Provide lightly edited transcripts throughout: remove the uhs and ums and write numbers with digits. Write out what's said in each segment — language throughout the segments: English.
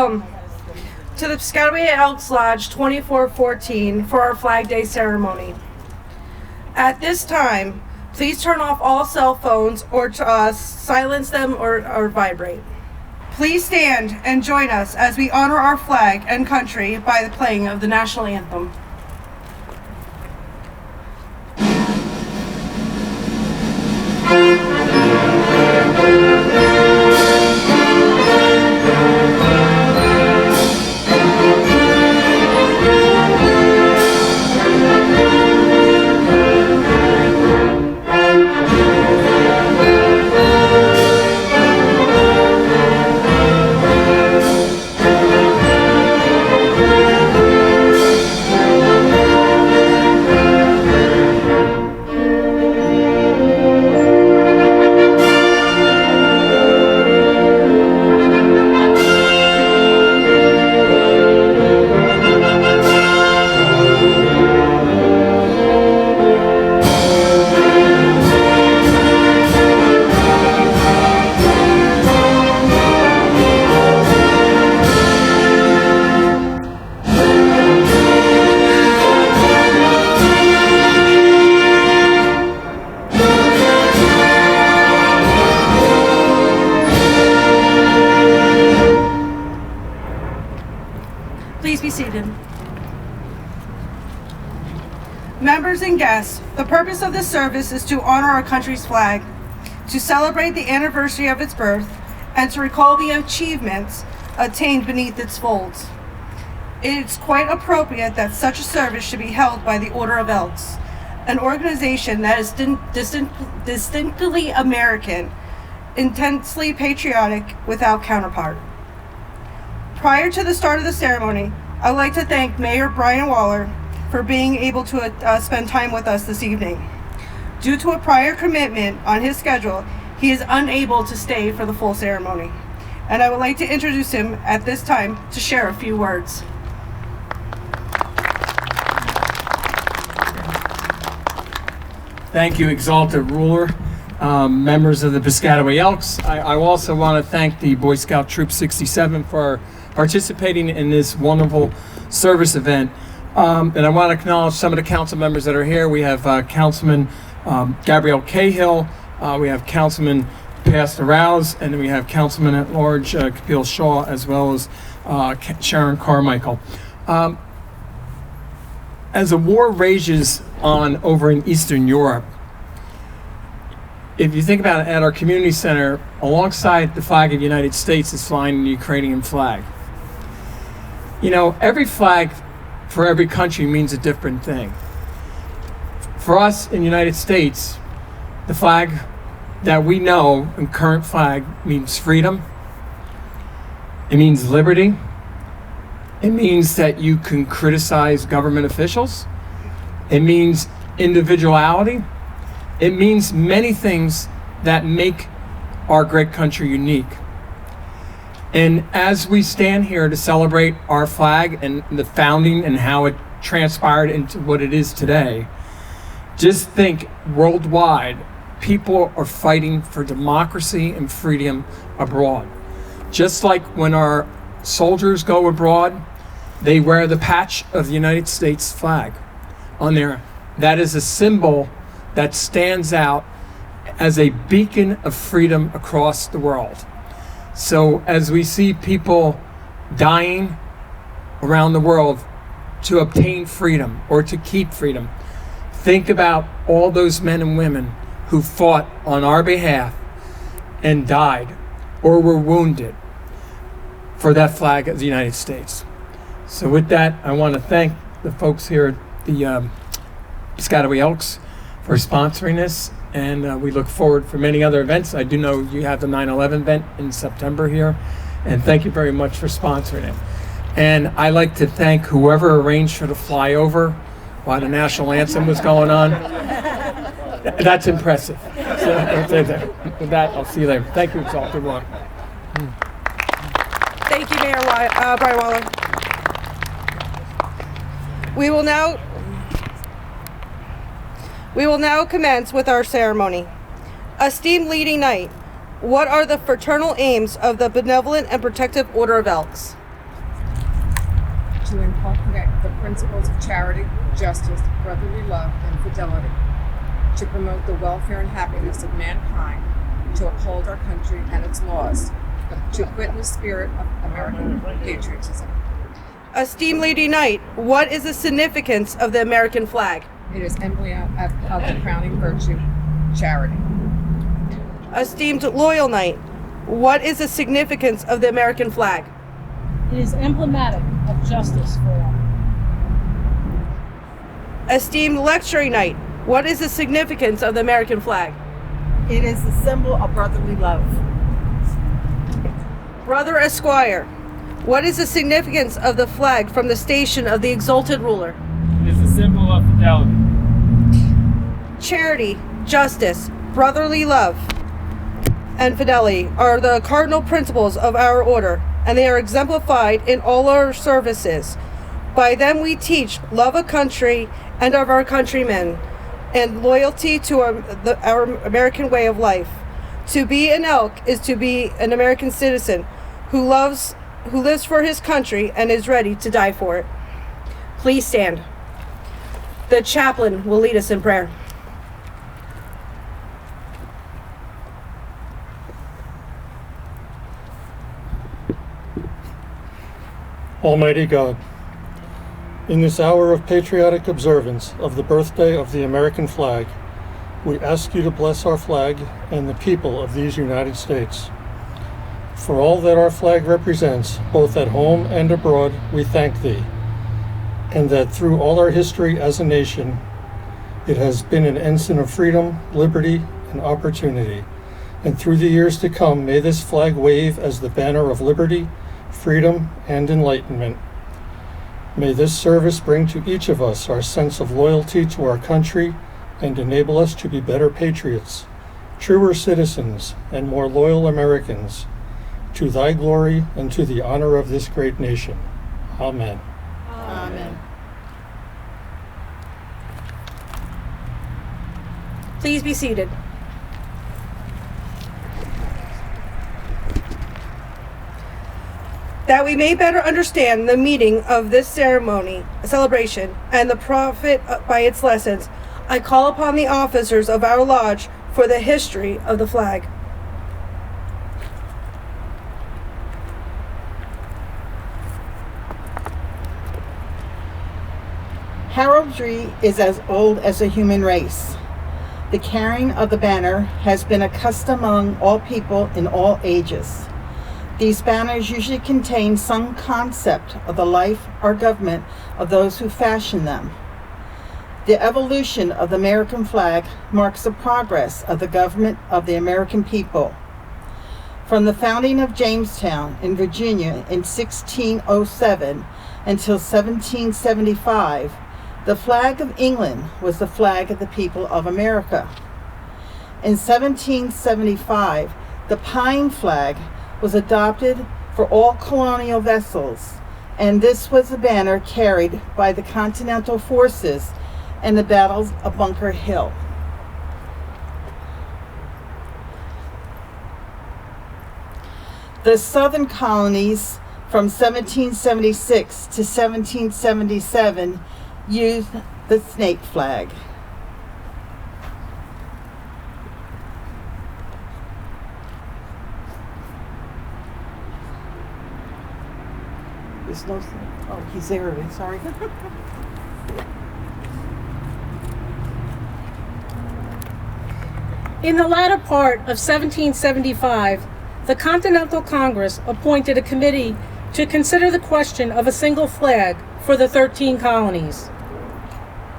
Welcome to the Piscataway Elks Lodge 2414 for our Flag Day ceremony. At this time, please turn off all cell phones or silence them or vibrate. Please stand and join us as we honor our flag and country by the playing of the national anthem. Please be seated. Members and guests, the purpose of this service is to honor our country's flag, to celebrate the anniversary of its birth, and to recall the achievements attained beneath its folds. It is quite appropriate that such a service should be held by the Order of Elks, an organization that is distinctly American, intensely patriotic, without counterpart. Prior to the start of the ceremony, I would like to thank Mayor Brian Waller for being able to spend time with us this evening. Due to a prior commitment on his schedule, he is unable to stay for the full ceremony, and I would like to introduce him at this time to share a few words. Thank you, Exalted Ruler, members of the Piscataway Elks. I also want to thank the Boy Scout Troop 67 for participating in this wonderful service event. And I want to acknowledge some of the council members that are here. We have Councilman Gabrielle Cahill, we have Councilman Pastor Rouse, and we have Councilman at Large Kapil Shaw, as well as Sharon Carmichael. As a war rages on over in Eastern Europe, if you think about it, at our community center, alongside the flag of the United States is flying the Ukrainian flag. You know, every flag for every country means a different thing. For us in the United States, the flag that we know, and current flag, means freedom. It means liberty. It means that you can criticize government officials. It means individuality. It means many things that make our great country unique. And as we stand here to celebrate our flag and the founding and how it transpired into what it is today, just think worldwide, people are fighting for democracy and freedom abroad. Just like when our soldiers go abroad, they wear the patch of the United States flag on there. That is a symbol that stands out as a beacon of freedom across the world. So as we see people dying around the world to obtain freedom or to keep freedom, think about all those men and women who fought on our behalf and died or were wounded for that flag of the United States. So with that, I want to thank the folks here at the Piscataway Elks for sponsoring this, and we look forward for many other events. I do know you have the 9/11 event in September here, and thank you very much for sponsoring it. And I'd like to thank whoever arranged for the flyover while the national anthem was going on. That's impressive. So, with that, I'll see you later. Thank you, Exalted One. Thank you, Mayor Brian Waller. We will now commence with our ceremony. Esteemed leading knight, what are the fraternal aims of the Benevolent and Protective Order of Elks? to inculcate the principles of charity, justice, brotherly love, and fidelity, to promote the welfare and happiness of mankind, to uphold our country and its laws, to equip the spirit of American patriotism. Esteemed Lady Knight, what is the significance of the American flag? It is emblem of the crowning virtue, charity. Esteemed Loyal Knight, what is the significance of the American flag? It is emblematic of justice for all. Esteemed Lecturing Knight, what is the significance of the American flag? It is the symbol of brotherly love. Brother Esquire, what is the significance of the flag from the station of the exalted ruler? It is a symbol of fidelity. Charity, justice, brotherly love, and fidelity are the cardinal principles of our order, and they are exemplified in all our services. By them we teach love of country and of our countrymen, and loyalty to our American way of life. To be an elk is to be an American citizen who lives for his country and is ready to die for it. Please stand. The chaplain will lead us in prayer. Almighty God, in this hour of patriotic observance of the birthday of the American flag, we ask you to bless our flag and the people of these United States. For all that our flag represents, both at home and abroad, we thank thee, and that through all our history as a nation, it has been an ensign of freedom, liberty, and opportunity. And through the years to come, may this flag wave as the banner of liberty, freedom, and enlightenment. May this service bring to each of us our sense of loyalty to our country and enable us to be better patriots, truer citizens, and more loyal Americans, to thy glory and to the honor of this great nation. Amen. Amen. Please be seated. That we may better understand the meaning of this celebration, and the profit by its lessons, I call upon the officers of our lodge for the history of the flag. Heraldry is as old as the human race. The carrying of the banner has been a custom among all people in all ages. These banners usually contain some concept of the life or government of those who fashion them. The evolution of the American flag marks the progress of the government of the American people. From the founding of Jamestown in Virginia in 1607 until 1775, the flag of England was the flag of the people of America. In 1775, the pine flag was adopted for all colonial vessels, and this was the banner carried by the Continental forces in the battles of Bunker Hill. The southern colonies from 1776 to 1777 used the snake flag. There's no, oh, he's there, sorry. In the latter part of 1775, the Continental Congress appointed a committee to consider the question of a single flag for the 13 colonies.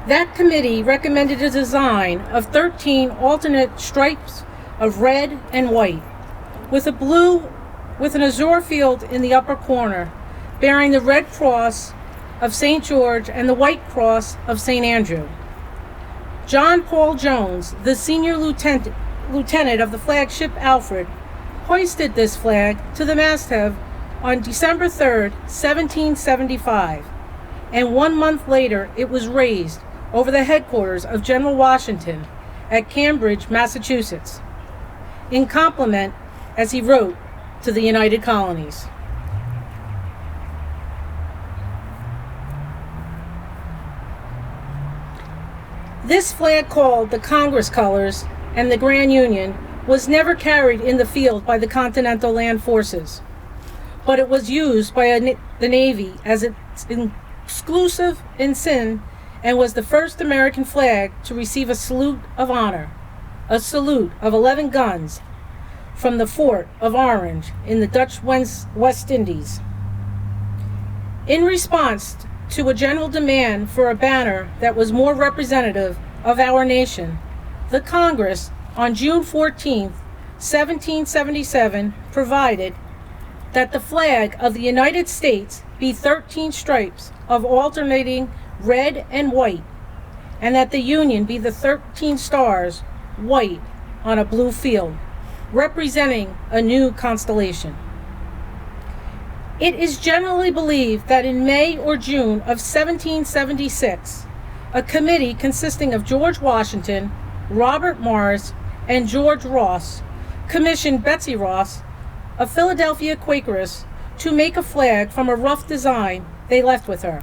That committee recommended a design of 13 alternate stripes of red and white, with an azure field in the upper corner, bearing the red cross of St. George and the white cross of St. Andrew. John Paul Jones, the senior lieutenant of the flagship Alfred, hoisted this flag to the masthead on December 3rd, 1775, and 1 month later it was raised over the headquarters of General Washington at Cambridge, Massachusetts, in compliment, as he wrote, to the United Colonies. This flag, called the Congress colors and the Grand Union, was never carried in the field by the Continental Land Forces, but it was used by the Navy as its exclusive ensign and was the first American flag to receive a salute of honor, a salute of 11 guns from the Fort of Orange in the Dutch West Indies. In response to a general demand for a banner that was more representative of our nation, the Congress on June 14, 1777, provided that the flag of the United States be 13 stripes of alternating red and white, and that the Union be the 13 stars, white, on a blue field, representing a new constellation. It is generally believed that in May or June of 1776, a committee consisting of George Washington, Robert Morris, and George Ross commissioned Betsy Ross, a Philadelphia Quakeress, to make a flag from a rough design they left with her.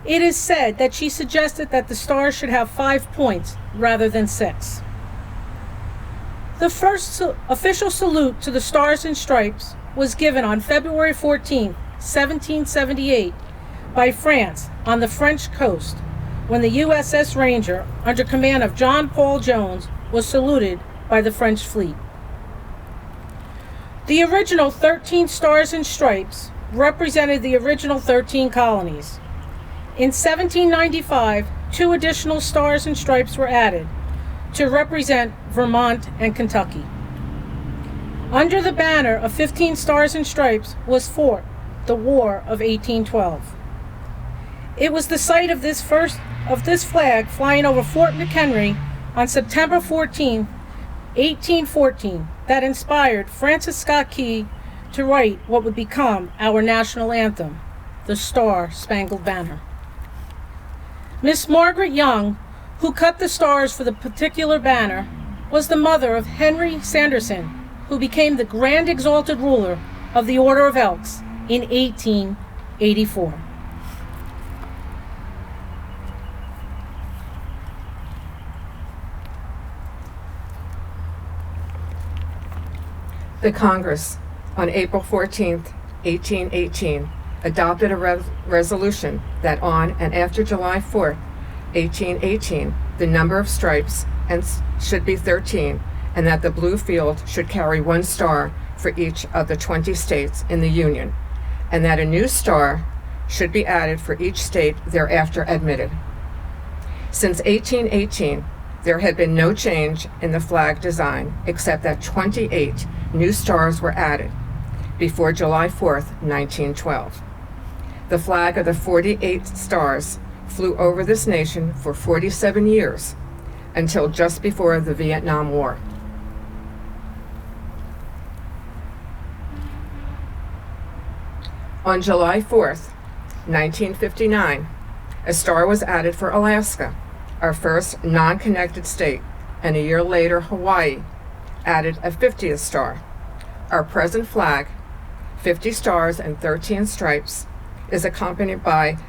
It is said that she suggested that the stars should have 5 points rather than 6. The first official salute to the Stars and Stripes was given on February 14, 1778, by France on the French coast, when the USS Ranger, under command of John Paul Jones, was saluted by the French fleet. The original 13 Stars and Stripes represented the original 13 colonies. In 1795, 2 additional Stars and Stripes were added to represent Vermont and Kentucky. Under the banner of 15 Stars and Stripes was fought the War of 1812. It was the site of this flag flying over Fort McHenry on September 14, 1814, that inspired Francis Scott Key to write what would become our national anthem, the Star-Spangled Banner. Miss Margaret Young, who cut the stars for the particular banner, was the mother of Henry Sanderson, who became the Grand Exalted Ruler of the Order of Elks in 1884. The Congress, on April 14, 1818, adopted a resolution that on and after July 4, 1818, the number of stripes should be 13, and that the blue field should carry 1 star for each of the 20 states in the Union, and that a new star should be added for each state thereafter admitted. Since 1818, there had been no change in the flag design, except that 28 new stars were added before July 4, 1912. The flag of the 48 stars flew over this nation for 47 years, until just before the Vietnam War. On July 4th, 1959, a star was added for Alaska, our first non-connected state, and a year later, Hawaii added a 50th star. Our present flag, 50 stars and 13 stripes, is accompanied by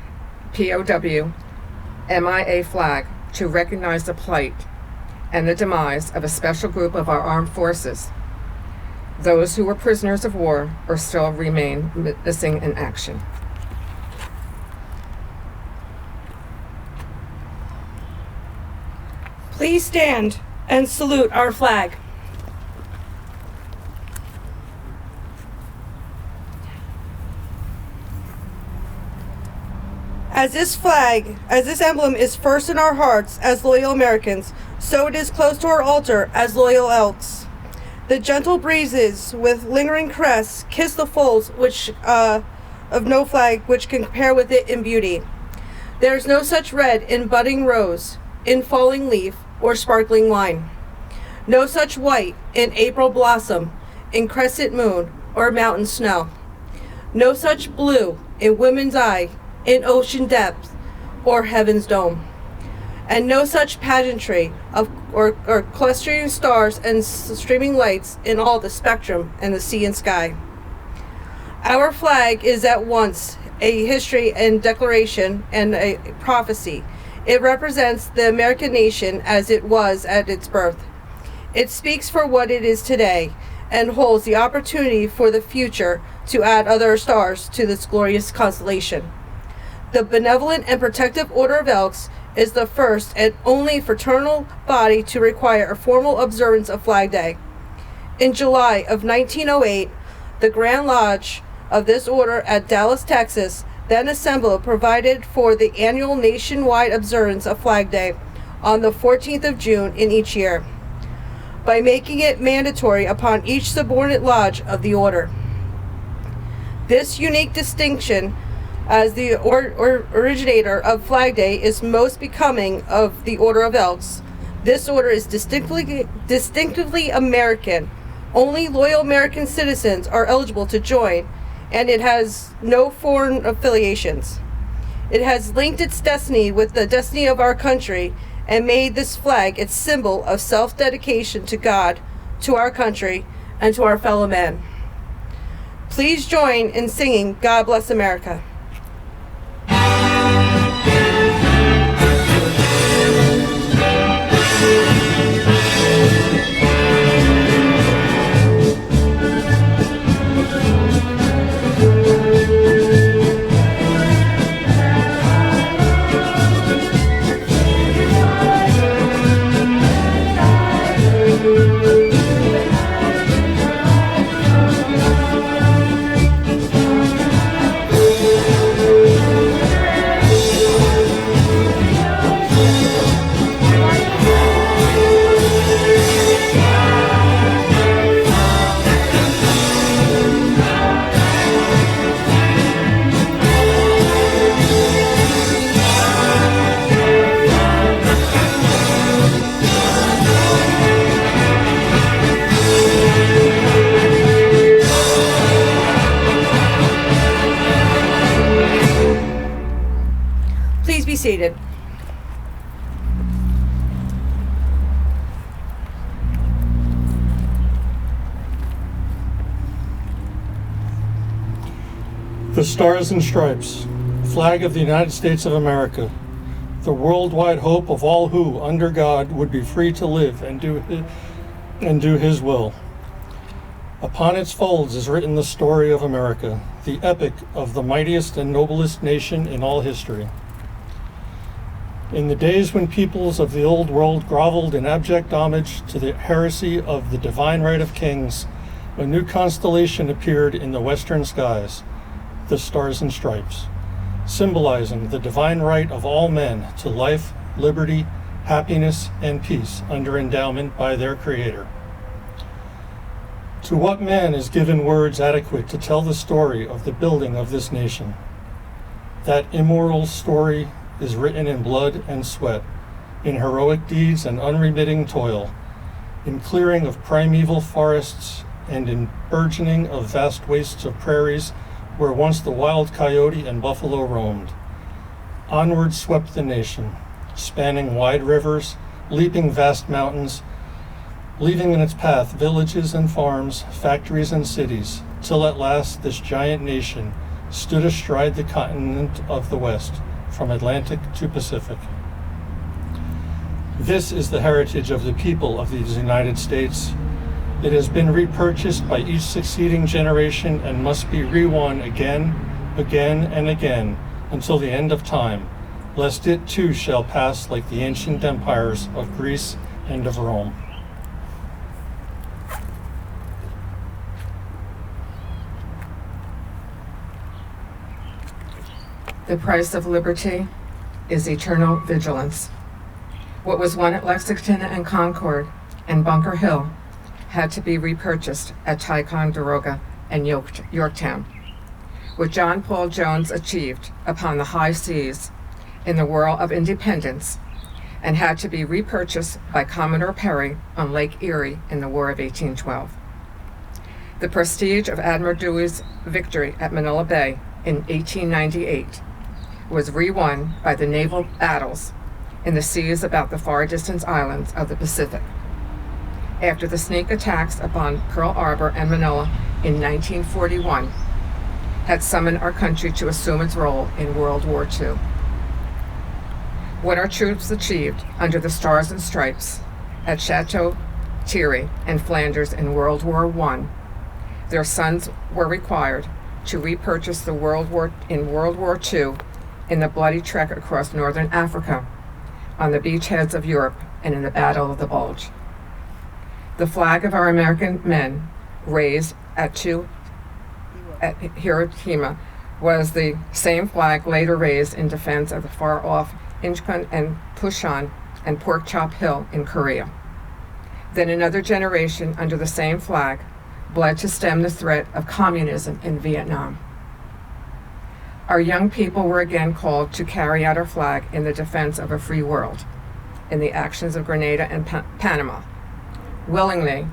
POW MIA flag to recognize the plight and the demise of a special group of our armed forces. Those who were prisoners of war or still remain missing in action. Please stand and salute our flag. As this emblem is first in our hearts as loyal Americans, so it is close to our altar as loyal Elks. The gentle breezes with lingering caresses kiss the folds of no flag which can compare with it in beauty. There is no such red in budding rose, in falling leaf, or sparkling wine. No such white in April blossom, in crescent moon, or mountain snow. No such blue in woman's eye, in ocean depth, or heaven's dome. And no such pageantry or clustering stars and streaming lights in all the spectrum and the sea and sky. Our flag is at once a history and declaration and a prophecy. It represents the American nation as it was at its birth. It speaks for what it is today and holds the opportunity for the future to add other stars to this glorious constellation. The Benevolent and Protective Order of Elks is the first and only fraternal body to require a formal observance of Flag Day. In July of 1908, the Grand Lodge of this order at Dallas, Texas, then assembled, provided for the annual nationwide observance of Flag Day on the 14th of June in each year, by making it mandatory upon each subordinate lodge of the order. This unique distinction as the originator of Flag Day is most becoming of the Order of Elks. This order is distinctively American. Only loyal American citizens are eligible to join, and it has no foreign affiliations. It has linked its destiny with the destiny of our country and made this flag its symbol of self-dedication to God, to our country, and to our fellow men. Please join in singing God Bless America. Please be seated. The Stars and Stripes, flag of the United States of America, the worldwide hope of all who, under God, would be free to live and do His will. Upon its folds is written the story of America, the epic of the mightiest and noblest nation in all history. In the days when peoples of the old world groveled in abject homage to the heresy of the divine right of kings, a new constellation appeared in the western skies, the Stars and Stripes, symbolizing the divine right of all men to life, liberty, happiness, and peace under endowment by their Creator. To what man is given words adequate to tell the story of the building of this nation? That immortal story is written in blood and sweat, in heroic deeds and unremitting toil, in clearing of primeval forests and in burgeoning of vast wastes of prairies where once the wild coyote and buffalo roamed. Onward swept the nation, spanning wide rivers, leaping vast mountains, leaving in its path villages and farms, factories and cities, till at last this giant nation stood astride the continent of the West, from Atlantic to Pacific. This is the heritage of the people of these United States. It has been repurchased by each succeeding generation and must be re-won again, again, and again until the end of time, lest it too shall pass like the ancient empires of Greece and of Rome. The price of liberty is eternal vigilance. What was won at Lexington and Concord and Bunker Hill had to be repurchased at Ticonderoga and Yorktown. What John Paul Jones achieved upon the high seas in the War of Independence and had to be repurchased by Commodore Perry on Lake Erie in the War of 1812. The prestige of Admiral Dewey's victory at Manila Bay in 1898 was re-won by the naval battles in the seas about the far distant islands of the Pacific. After the sneak attacks upon Pearl Harbor and Manila in 1941 had summoned our country to assume its role in World War II. What our troops achieved under the Stars and Stripes at Chateau Thierry and Flanders in World War I, their sons were required to repurchase in World War II in the bloody trek across northern Africa, on the beachheads of Europe, and in the Battle of the Bulge. The flag of our American men raised at Hiroshima was the same flag later raised in defense of the far-off Incheon and Pusan and Pork Chop Hill in Korea. Then another generation under the same flag bled to stem the threat of communism in Vietnam. Our young people were again called to carry out our flag in the defense of a free world in the actions of Grenada and Panama. Willingly,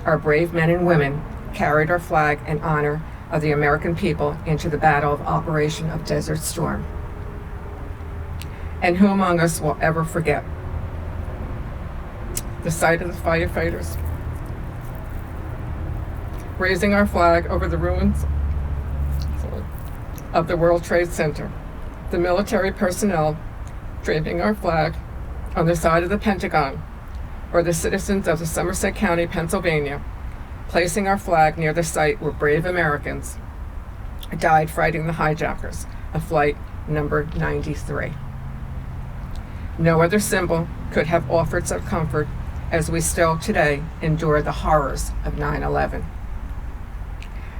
our brave men and women carried our flag in honor of the American people into the battle of Operation of Desert Storm. And who among us will ever forget the sight of the firefighters raising our flag over the ruins of the World Trade Center, the military personnel draping our flag on the side of the Pentagon, or the citizens of the Somerset County, Pennsylvania, placing our flag near the site where brave Americans died fighting the hijackers of flight number 93. No other symbol could have offered such comfort as we still today endure the horrors of 9/11.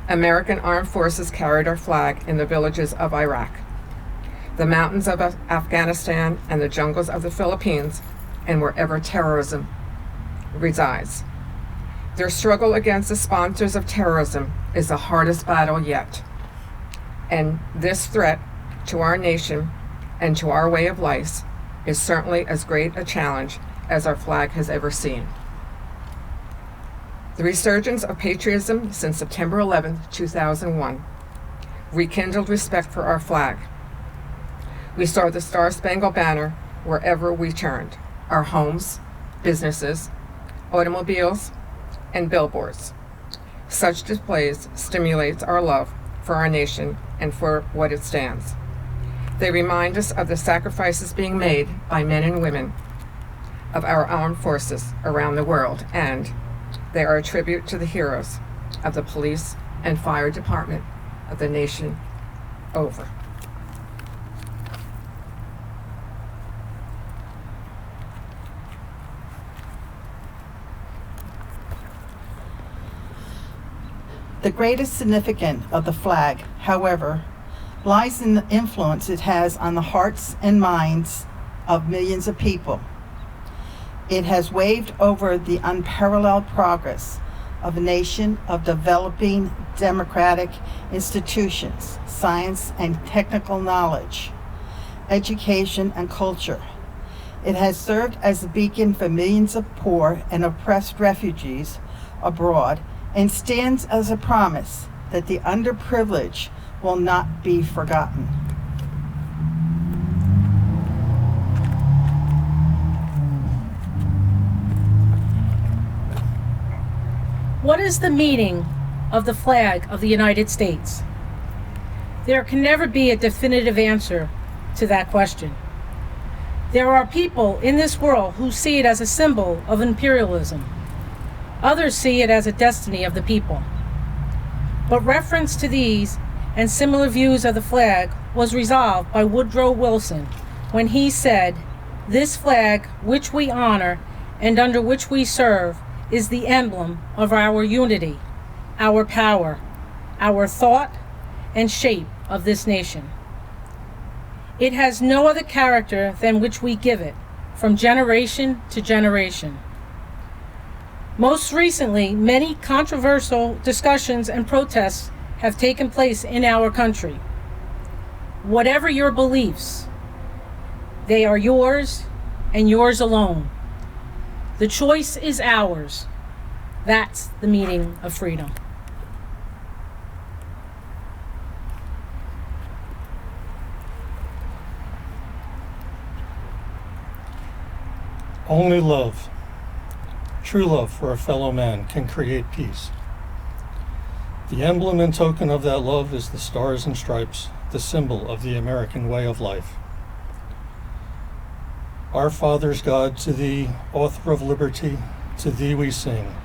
American armed forces carried our flag in the villages of Iraq, the mountains of Afghanistan, and the jungles of the Philippines, and wherever terrorism resides. Their struggle against the sponsors of terrorism is the hardest battle yet. And this threat to our nation and to our way of life is certainly as great a challenge as our flag has ever seen. The resurgence of patriotism since September 11, 2001, rekindled respect for our flag. We saw the Star-Spangled Banner wherever we turned, our homes, businesses, automobiles, and billboards. Such displays stimulates our love for our nation and for what it stands. They remind us of the sacrifices being made by men and women of our armed forces around the world, and they are a tribute to the heroes of the police and fire department of the nation over. The greatest significance of the flag, however, lies in the influence it has on the hearts and minds of millions of people. It has waved over the unparalleled progress of a nation of developing democratic institutions, science and technical knowledge, education and culture. It has served as a beacon for millions of poor and oppressed refugees abroad, and stands as a promise that the underprivileged will not be forgotten. What is the meaning of the flag of the United States? There can never be a definitive answer to that question. There are people in this world who see it as a symbol of imperialism. Others see it as a destiny of the people. But reference to these and similar views of the flag was resolved by Woodrow Wilson when he said, "This flag which we honor and under which we serve is the emblem of our unity, our power, our thought and shape of this nation. It has no other character than which we give it from generation to generation." Most recently, many controversial discussions and protests have taken place in our country. Whatever your beliefs, they are yours and yours alone. The choice is ours. That's the meaning of freedom. Only love, true love for a fellow man, can create peace. The emblem and token of that love is the Stars and Stripes, the symbol of the American way of life. Our fathers God, to thee, author of liberty, to thee we sing.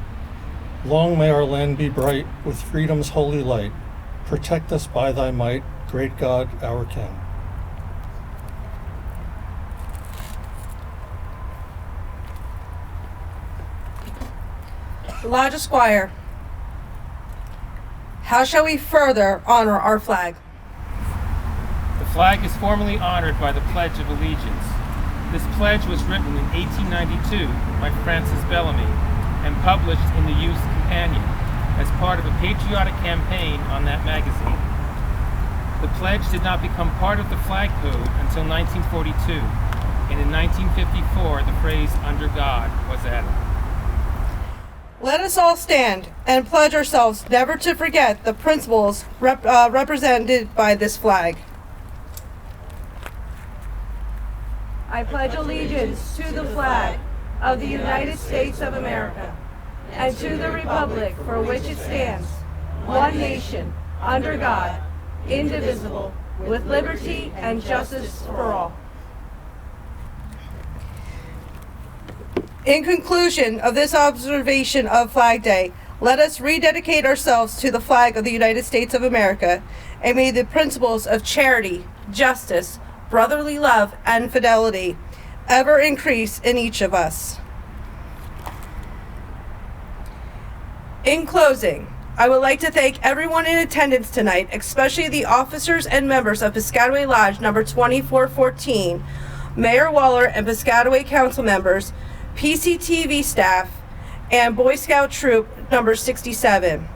Long may our land be bright with freedom's holy light. Protect us by thy might, great God, our King. Lodge Esquire, how shall we further honor our flag? The flag is formally honored by the Pledge of Allegiance. This pledge was written in 1892 by Francis Bellamy and published in the Youth's Companion as part of a patriotic campaign on that magazine. The pledge did not become part of the flag code until 1942, and in 1954 the phrase "under God" was added. Let us all stand and pledge ourselves never to forget the principles represented by this flag. I pledge allegiance to the flag of the United States of America and to the republic for which it stands, one nation, under God, indivisible, with liberty and justice for all. In conclusion of this observation of Flag Day, let us rededicate ourselves to the flag of the United States of America, and may the principles of charity, justice, brotherly love, and fidelity ever increase in each of us. In closing, I would like to thank everyone in attendance tonight, especially the officers and members of Piscataway Lodge number 2414, Mayor Waller and Piscataway Council members, PCTV staff, and Boy Scout Troop number 67.